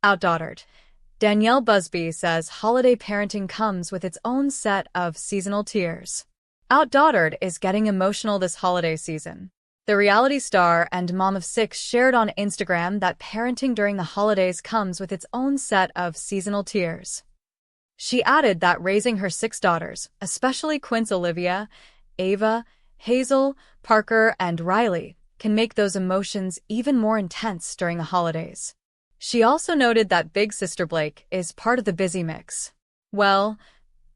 OutDaughtered. Danielle Busby says holiday parenting comes with its own set of seasonal tears. OutDaughtered is getting emotional this holiday season. The reality star and mom of 6 shared on Instagram that parenting during the holidays comes with its own set of seasonal tears. She added that raising her 6 daughters, especially Quints Olivia, Ava, Hazel, Parker, and Riley, can make those emotions even more intense during the holidays. She also noted that big sister Blake is part of the busy mix. "Well,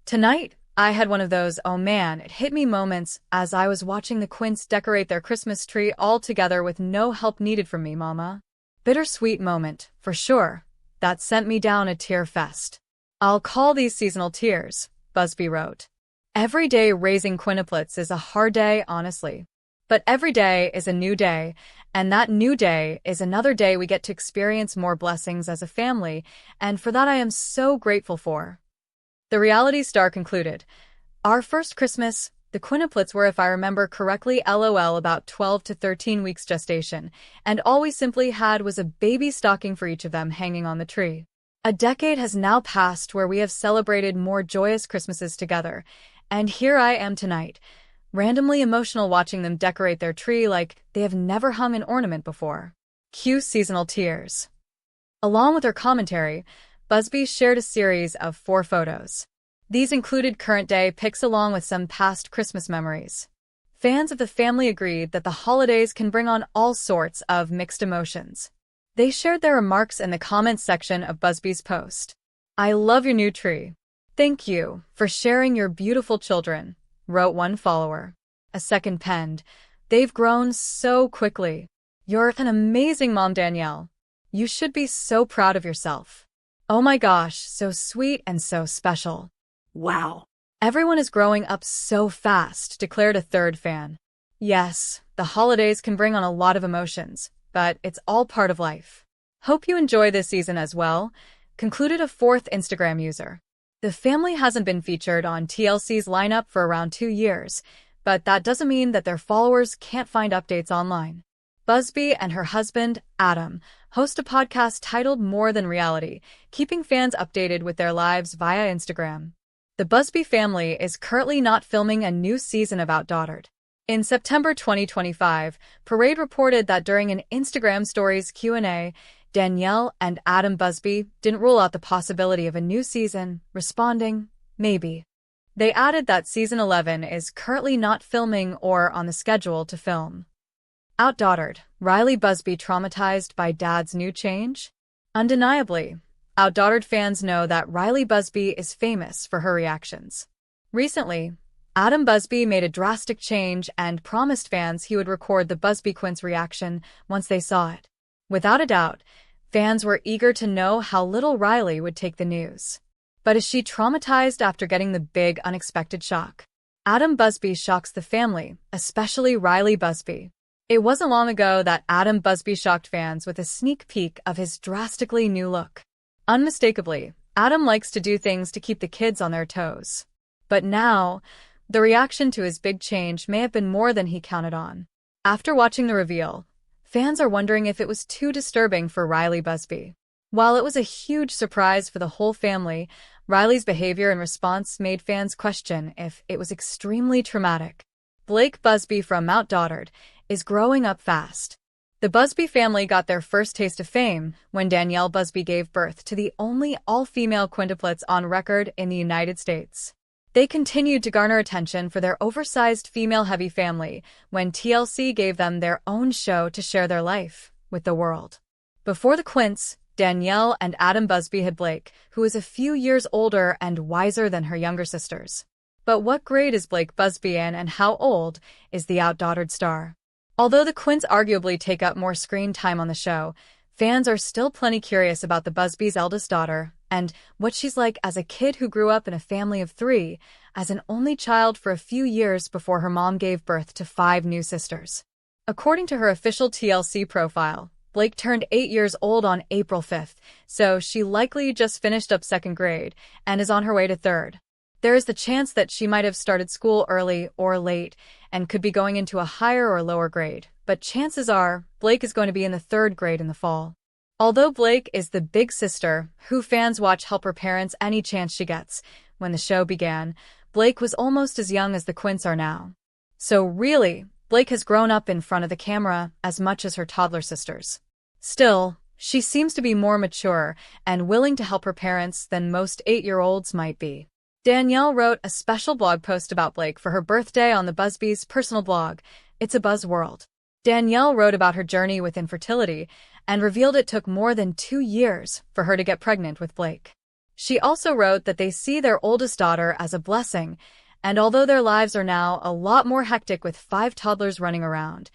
tonight, I had one of those oh man, it hit me moments as I was watching the Quints decorate their Christmas tree all together with no help needed from me, mama. Bittersweet moment, for sure. That sent me down a tear fest. I'll call these seasonal tears," Busby wrote. "Every day raising quintuplets is a hard day, honestly. But every day is a new day, and that new day is another day we get to experience more blessings as a family, and for that I am so grateful for." The reality star concluded, "Our first Christmas, the quintuplets were, if I remember correctly, LOL about 12 to 13 weeks gestation, and all we simply had was a baby stocking for each of them hanging on the tree. A decade has now passed where we have celebrated more joyous Christmases together, and here I am tonight, randomly emotional watching them decorate their tree like they have never hung an ornament before." Cue seasonal tears. Along with her commentary, Busby shared a series of 4 photos. These included current-day pics along with some past Christmas memories. Fans of the family agreed that the holidays can bring on all sorts of mixed emotions. They shared their remarks in the comments section of Busby's post. "I love your new tree. Thank you for sharing your beautiful children," wrote one follower. A second penned, "They've grown so quickly. You're an amazing mom, Danielle. You should be so proud of yourself. Oh my gosh, so sweet and so special. Wow. Everyone is growing up so fast," declared a third fan. "Yes, the holidays can bring on a lot of emotions, but it's all part of life. Hope you enjoy this season as well," concluded a fourth Instagram user. The family hasn't been featured on TLC's lineup for around 2 years, but that doesn't mean that their followers can't find updates online. Busby and her husband, Adam, host a podcast titled More Than Reality, keeping fans updated with their lives via Instagram. The Busby family is currently not filming a new season of OutDaughtered. In September 2025, Parade reported that during an Instagram Stories Q&A, Danielle and Adam Busby didn't rule out the possibility of a new season, responding, "Maybe." They added that season 11 is currently not filming or on the schedule to film. OutDaughtered, Riley Busby traumatized by dad's new change? Undeniably, OutDaughtered fans know that Riley Busby is famous for her reactions. Recently, Adam Busby made a drastic change and promised fans he would record the Busby Quints reaction once they saw it. Without a doubt, fans were eager to know how little Riley would take the news. But is she traumatized after getting the big unexpected shock? Adam Busby shocks the family, especially Riley Busby. It wasn't long ago that Adam Busby shocked fans with a sneak peek of his drastically new look. Unmistakably, Adam likes to do things to keep the kids on their toes. But now, the reaction to his big change may have been more than he counted on. After watching the reveal, fans are wondering if it was too disturbing for Riley Busby. While it was a huge surprise for the whole family, Riley's behavior and response made fans question if it was extremely traumatic. Blake Busby from OutDaughtered is growing up fast. The Busby family got their first taste of fame when Danielle Busby gave birth to the only all-female quintuplets on record in the United States. They continued to garner attention for their oversized female-heavy family when TLC gave them their own show to share their life with the world. Before the Quints, Danielle and Adam Busby had Blake, who is a few years older and wiser than her younger sisters. But what grade is Blake Busby in, and how old is the OutDaughtered star? Although the Quints arguably take up more screen time on the show, fans are still plenty curious about the Busby's eldest daughter and what she's like as a kid who grew up in a family of 3, as an only child for a few years before her mom gave birth to 5 new sisters. According to her official TLC profile, Blake turned 8 years old on April 5th, so she likely just finished up 2nd grade and is on her way to 3rd. There is the chance that she might have started school early or late and could be going into a higher or lower grade, but chances are Blake is going to be in the 3rd grade in the fall. Although Blake is the big sister who fans watch help her parents any chance she gets, when the show began, Blake was almost as young as the Quints are now. So really, Blake has grown up in front of the camera as much as her toddler sisters. Still, she seems to be more mature and willing to help her parents than most 8-year-olds might be. Danielle wrote a special blog post about Blake for her birthday on the Busby's personal blog, It's a Buzz World. Danielle wrote about her journey with infertility and revealed it took more than 2 years for her to get pregnant with Blake. She also wrote that they see their oldest daughter as a blessing, and although their lives are now a lot more hectic with 5 toddlers running around,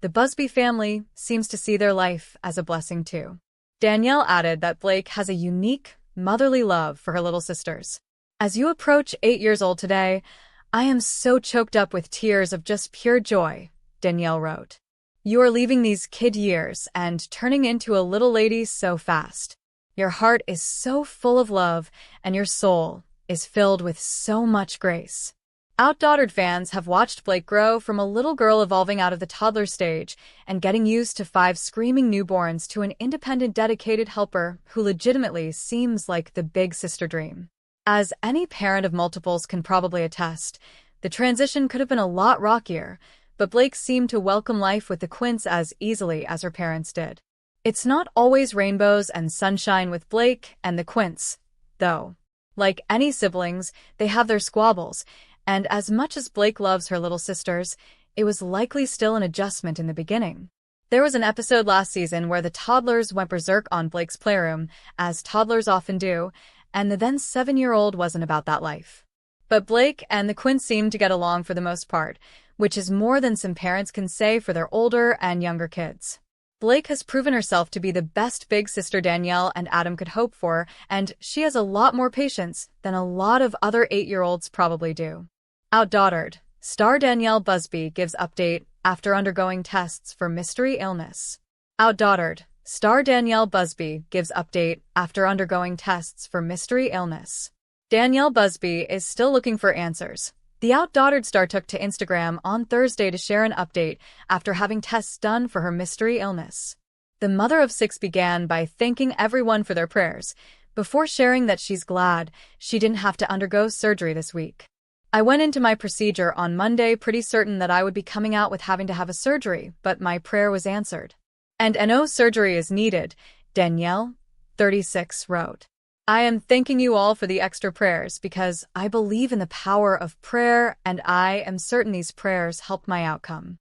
the Busby family seems to see their life as a blessing too. Danielle added that Blake has a unique, motherly love for her little sisters. As you approach 8 years old today, I am so choked up with tears of just pure joy, Danielle wrote. You are leaving these kid years and turning into a little lady so fast. Your heart is so full of love, and your soul is filled with so much grace. OutDaughtered fans have watched Blake grow from a little girl evolving out of the toddler stage and getting used to 5 screaming newborns to an independent, dedicated helper who legitimately seems like the big sister dream. As any parent of multiples can probably attest, the transition could have been a lot rockier, but Blake seemed to welcome life with the Quints as easily as her parents did. It's not always rainbows and sunshine with Blake and the Quints, though. Like any siblings, they have their squabbles, and as much as Blake loves her little sisters, it was likely still an adjustment in the beginning. There was an episode last season where the toddlers went berserk on Blake's playroom, as toddlers often do, and the then 7-year-old wasn't about that life. But Blake and the Quints seemed to get along for the most part, which is more than some parents can say for their older and younger kids. Blake has proven herself to be the best big sister Danielle and Adam could hope for, and she has a lot more patience than a lot of other 8-year-olds probably do. OutDaughtered, star Danielle Busby gives update after undergoing tests for mystery illness. OutDaughtered, star Danielle Busby gives update after undergoing tests for mystery illness. Danielle Busby is still looking for answers. The OutDaughtered star took to Instagram on Thursday to share an update after having tests done for her mystery illness. The mother of 6 began by thanking everyone for their prayers, before sharing that she's glad she didn't have to undergo surgery this week. I went into my procedure on Monday pretty certain that I would be coming out with having to have a surgery, but my prayer was answered. And no surgery is needed, Danielle, 36, wrote. I am thanking you all for the extra prayers because I believe in the power of prayer and I am certain these prayers helped my outcome.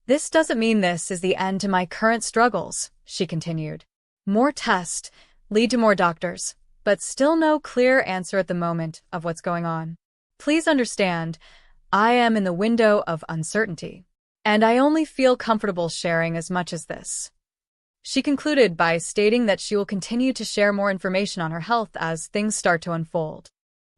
This doesn't mean this is the end to my current struggles, she continued. More tests lead to more doctors, but still no clear answer at the moment of what's going on. Please understand, I am in the window of uncertainty, and I only feel comfortable sharing as much as this. She concluded by stating that she will continue to share more information on her health as things start to unfold.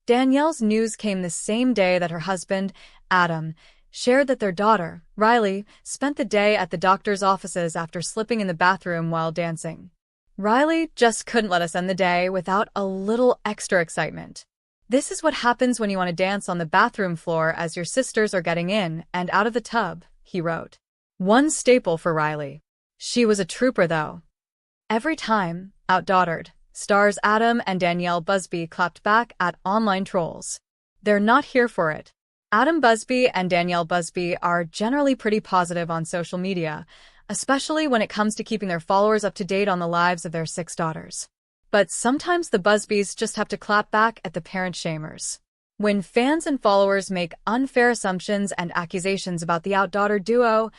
Danielle's news came the same day that her husband, Adam, shared that their daughter, Riley, spent the day at the doctor's offices after slipping in the bathroom while dancing. Riley just couldn't let us end the day without a little extra excitement. This is what happens when you want to dance on the bathroom floor as your sisters are getting in and out of the tub, he wrote. One staple for Riley. She was a trooper, though. Every time, OutDaughtered, stars Adam and Danielle Busby clapped back at online trolls. They're not here for it. Adam Busby and Danielle Busby are generally pretty positive on social media, especially when it comes to keeping their followers up to date on the lives of their 6 daughters. But sometimes the Busbys just have to clap back at the parent shamers. When fans and followers make unfair assumptions and accusations about the OutDaughtered duo,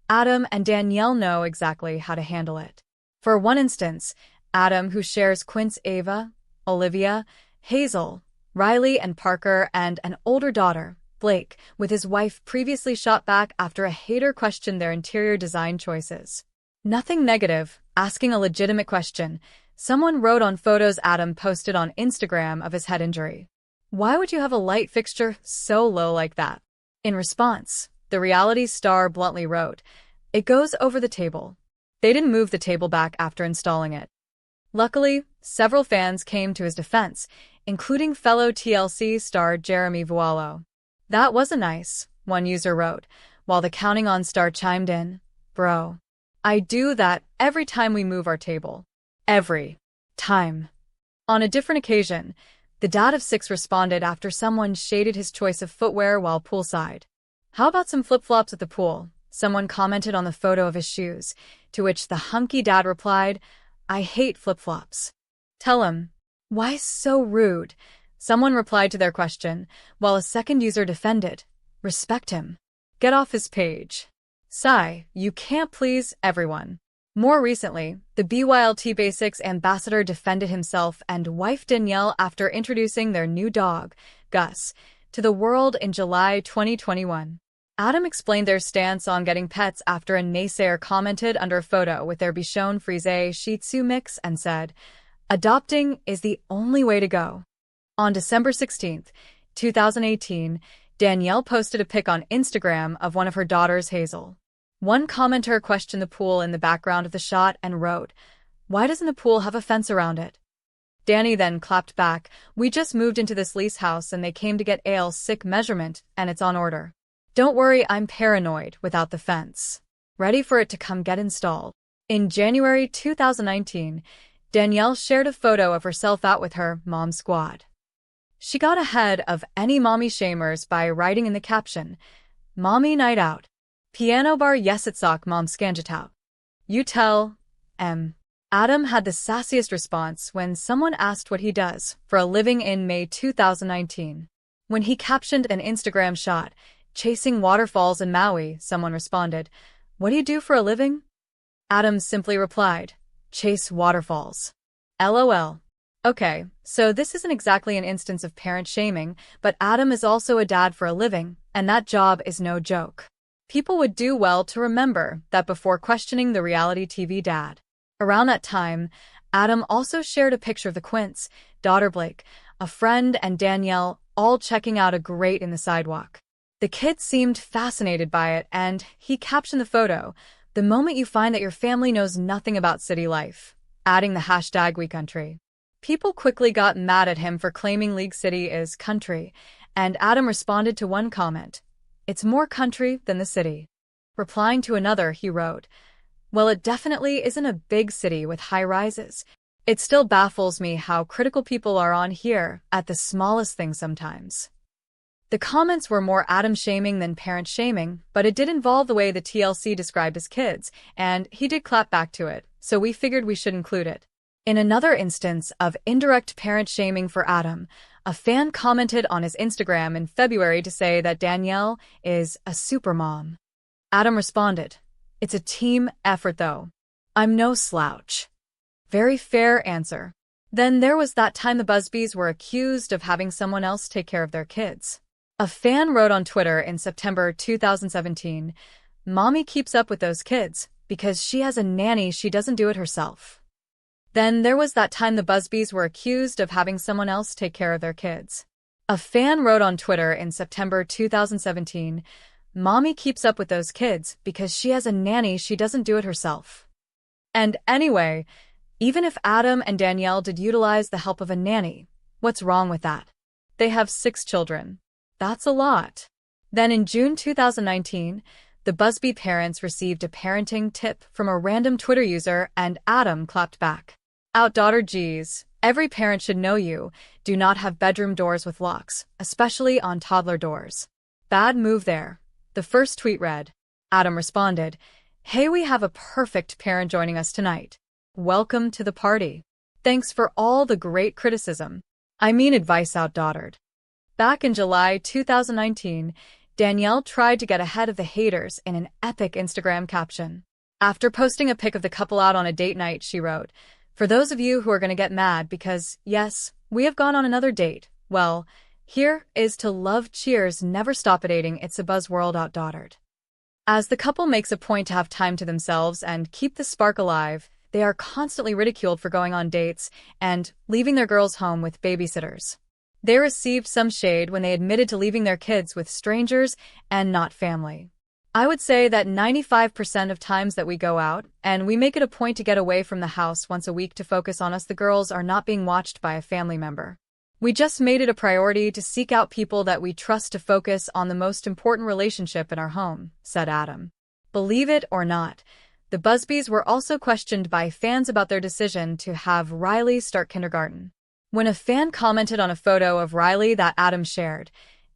Adam and Danielle know exactly how to handle it. For one instance, Adam, who shares Quints Ava, Olivia, Hazel, Riley and Parker, and an older daughter, Blake, with his wife, previously shot back after a hater questioned their interior design choices. Nothing negative, asking a legitimate question. Someone wrote on photos Adam posted on Instagram of his head injury. Why would you have a light fixture so low like that? In response, the reality star bluntly wrote, "It goes over the table." They didn't move the table back after installing it. Luckily, several fans came to his defense, including fellow TLC star Jeremy Vuolo. "That wasn't nice," one user wrote, while the Counting On star chimed in, "Bro, I do that every time we move our table. Every time. On a different occasion, the dad of 6 responded after someone shaded his choice of footwear while poolside. "How about some flip-flops at the pool?" Someone commented on the photo of his shoes, to which the hunky dad replied, "I hate flip-flops." "Tell him." "Why so rude?" Someone replied to their question, while a second user defended, "Respect him. Get off his page." Sigh, you can't please everyone. More recently, the BYLT Basics ambassador defended himself and wife Danielle after introducing their new dog, Gus, to the world in July 2021. Adam explained their stance on getting pets after a naysayer commented under a photo with their Bichon Frise Shih Tzu mix and said, "Adopting is the only way to go." On December 16, 2018, Danielle posted a pic on Instagram of one of her daughters, Hazel. One commenter questioned the pool in the background of the shot and wrote, "Why doesn't the pool have a fence around it?" Danny then clapped back, "We just moved into this lease house and they came to get Aile's sick measurement and it's on order. Don't worry, I'm paranoid without the fence. Ready for it to come get installed." In January 2019, Danielle shared a photo of herself out with her mom squad. She got ahead of any mommy shamers by writing in the caption, "Mommy night out. Piano bar yesitsak mom skanjatau. You tell, M." Adam had the sassiest response when someone asked what he does for a living in May 2019. When he captioned an Instagram shot, "Chasing waterfalls in Maui," someone responded, "What do you do for a living?" Adam simply replied, "Chase waterfalls. LOL. Okay, so this isn't exactly an instance of parent shaming, but Adam is also a dad for a living, and that job is no joke. People would do well to remember that before questioning the reality TV dad. Around that time, Adam also shared a picture of the Quints, daughter Blake, a friend, and Danielle, all checking out a grate in the sidewalk. The kids seemed fascinated by it, and he captioned the photo, "The moment you find that your family knows nothing about city life," adding the hashtag WeCountry. People quickly got mad at him for claiming League City is country, and Adam responded to one comment, "It's more country than the city." Replying to another, he wrote, "Well, it definitely isn't a big city with high rises. It still baffles me how critical people are on here at the smallest thing sometimes." The comments were more Adam shaming than parent shaming, but it did involve the way the TLC described his kids, and he did clap back to it, so we figured we should include it. In another instance of indirect parent shaming for Adam, a fan commented on his Instagram in February to say that Danielle is a supermom. Adam responded, "It's a team effort though. I'm no slouch." Very fair answer. Then there was that time the Busbys were accused of having someone else take care of their kids. A fan wrote on Twitter in September 2017, "Mommy keeps up with those kids because she has a nanny, she doesn't do it herself." Then there was that time the Busbys were accused of having someone else take care of their kids. A fan wrote on Twitter in September 2017, "Mommy keeps up with those kids because she has a nanny, she doesn't do it herself." And anyway, even if Adam and Danielle did utilize the help of a nanny, what's wrong with that? They have 6 children. That's a lot. Then in June 2019, the Busby parents received a parenting tip from a random Twitter user and Adam clapped back. "OutDaughtered, geez. Every parent should know you. Do not have bedroom doors with locks, especially on toddler doors. Bad move there." The first tweet read. Adam responded, "Hey, we have a perfect parent joining us tonight. Welcome to the party. Thanks for all the great criticism. I mean advice, OutDaughtered." Back in July 2019, Danielle tried to get ahead of the haters in an epic Instagram caption. After posting a pic of the couple out on a date night, she wrote, "For those of you who are going to get mad because, yes, we have gone on another date, well, here is to love, cheers, never stop dating, it's a buzzworld, OutDaughtered." As the couple makes a point to have time to themselves and keep the spark alive, they are constantly ridiculed for going on dates and leaving their girls home with babysitters. They received some shade when they admitted to leaving their kids with strangers and not family. I would say that 95% of times that we go out, and we make it a point to get away from the house once a week to focus on us, the girls are not being watched by a family member. We just made it a priority to seek out people that we trust to focus on the most important relationship in our home, said Adam. Believe it or not, The Busbys were also questioned by fans about their decision to have Riley start kindergarten. When a fan commented on a photo of Riley that Adam shared,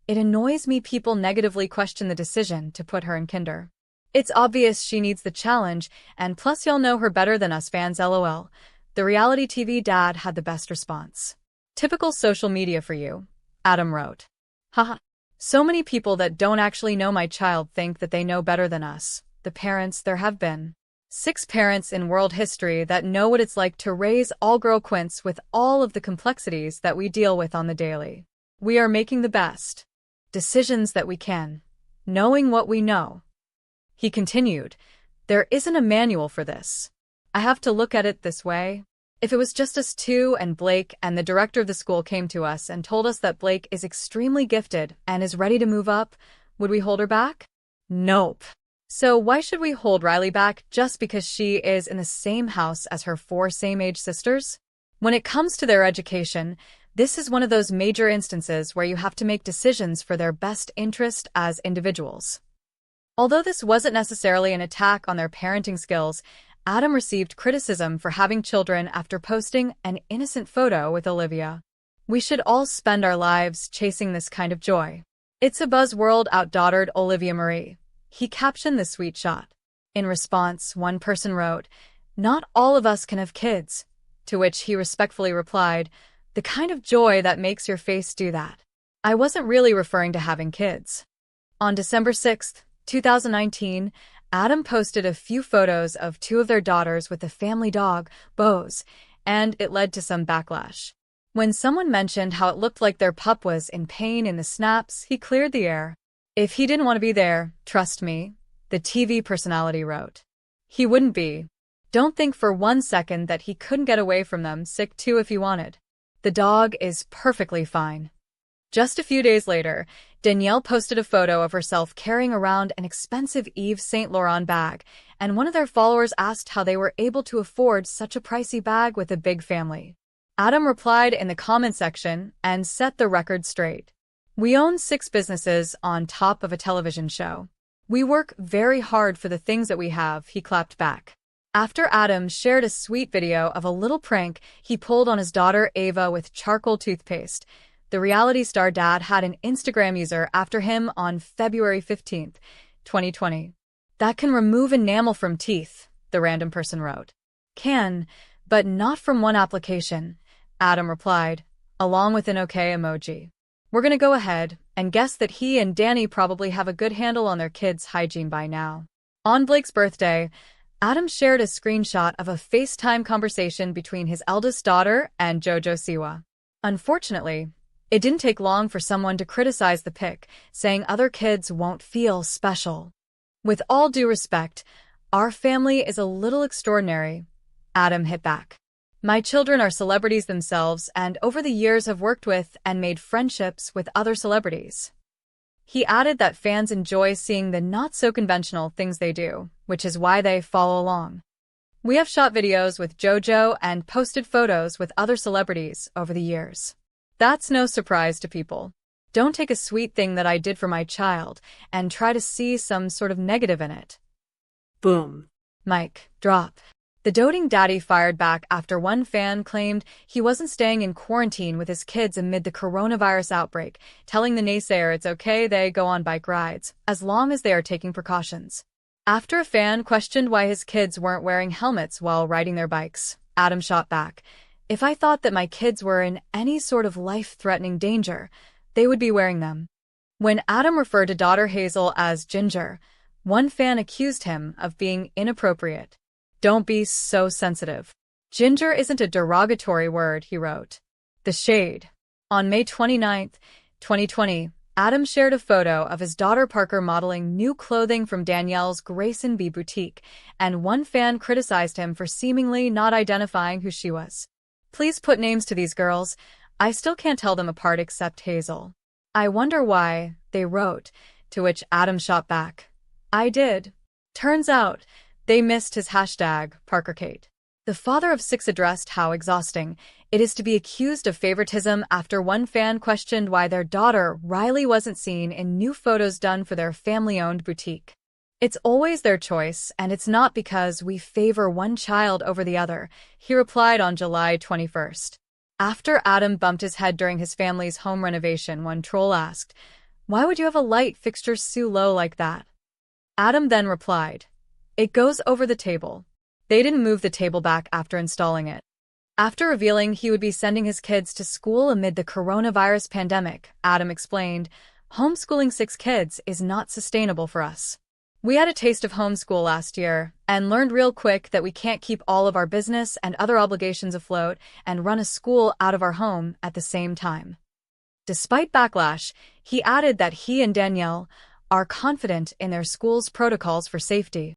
"It annoys me people negatively question the decision to put her in kinder. It's obvious she needs the challenge, and plus y'all know her better than us fans lol." The reality TV dad had the best response. "Typical social media for you," Adam wrote. "Haha. So many people that don't actually know my child think that they know better than us, the parents. There have been 6 parents in world history that know what it's like to raise all-girl Quints with all of the complexities that we deal with on the daily. We are making the best decisions that we can, knowing what we know." He continued, "There isn't a manual for this. I have to look at it this way. If it was just us two and Blake and the director of the school came to us and told us that Blake is extremely gifted and is ready to move up, would we hold her back? Nope. So why should we hold Riley back just because she is in the same house as her 4 same-age sisters? When it comes to their education, this is one of those major instances where you have to make decisions for their best interest as individuals." Although this wasn't necessarily an attack on their parenting skills, Adam received criticism for having children after posting an innocent photo with Olivia. "We should all spend our lives chasing this kind of joy. It's a buzzworld OutDaughtered Olivia Marie." He captioned the sweet shot. In response, one person wrote, "Not all of us can have kids," to which he respectfully replied, "The kind of joy that makes your face do that. I wasn't really referring to having kids." On December 6, 2019, Adam posted a few photos of 2 of their daughters with the family dog, Bose, and it led to some backlash. When someone mentioned how it looked like their pup was in pain in the snaps, he cleared the air. "If he didn't want to be there, trust me," the TV personality wrote. "He wouldn't be. Don't think for one second that he couldn't get away from them sick too if he wanted. The dog is perfectly fine." Just a few days later, Danielle posted a photo of herself carrying around an expensive Yves Saint Laurent bag, and one of their followers asked how they were able to afford such a pricey bag with a big family. Adam replied in the comment section and set the record straight. "We own 6 businesses on top of a television show. We work very hard for the things that we have," he clapped back. After Adam shared a sweet video of a little prank he pulled on his daughter Ava with charcoal toothpaste, the reality star dad had an Instagram user after him on February 15, 2020. "That can remove enamel from teeth," the random person wrote. "Can, but not from one application," Adam replied, along with an okay emoji. "We're gonna go ahead and guess that he and Danny probably have a good handle on their kids' hygiene by now." On Blake's birthday, Adam shared a screenshot of a FaceTime conversation between his eldest daughter and JoJo Siwa. Unfortunately, it didn't take long for someone to criticize the pic, saying other kids won't feel special. "With all due respect, our family is a little extraordinary," Adam hit back. "My children are celebrities themselves and over the years have worked with and made friendships with other celebrities." He added that fans enjoy seeing the not-so-conventional things they do, which is why they follow along. "We have shot videos with JoJo and posted photos with other celebrities over the years. That's no surprise to people. Don't take a sweet thing that I did for my child and try to see some sort of negative in it." Boom. Mic drop. The doting daddy fired back after one fan claimed he wasn't staying in quarantine with his kids amid the coronavirus outbreak, telling the naysayer it's okay they go on bike rides, as long as they are taking precautions. After a fan questioned why his kids weren't wearing helmets while riding their bikes, Adam shot back, "If I thought that my kids were in any sort of life-threatening danger, they would be wearing them." When Adam referred to daughter Hazel as Ginger, one fan accused him of being inappropriate. "Don't be so sensitive. Ginger isn't a derogatory word," he wrote. The shade. On May 29, 2020, Adam shared a photo of his daughter Parker modeling new clothing from Danielle's Grayson B boutique, and one fan criticized him for seemingly not identifying who she was. "Please put names to these girls. I still can't tell them apart except Hazel. I wonder why," they wrote, to which Adam shot back, "I did. Turns out they missed his hashtag, ParkerKate." The father of 6 addressed how exhausting it is to be accused of favoritism after one fan questioned why their daughter Riley wasn't seen in new photos done for their family-owned boutique. It's always their choice, and it's not because we favor one child over the other, he replied on July 21st. After Adam bumped his head during his family's home renovation, one troll asked, "Why would you have a light fixture so low like that?" Adam then replied, "It goes over the table." They didn't move the table back after installing it. After revealing he would be sending his kids to school amid the coronavirus pandemic, Adam explained, "Homeschooling 6 kids is not sustainable for us. We had a taste of homeschool last year and learned real quick that we can't keep all of our business and other obligations afloat and run a school out of our home at the same time." Despite backlash, he added that he and Danielle are confident in their school's protocols for safety.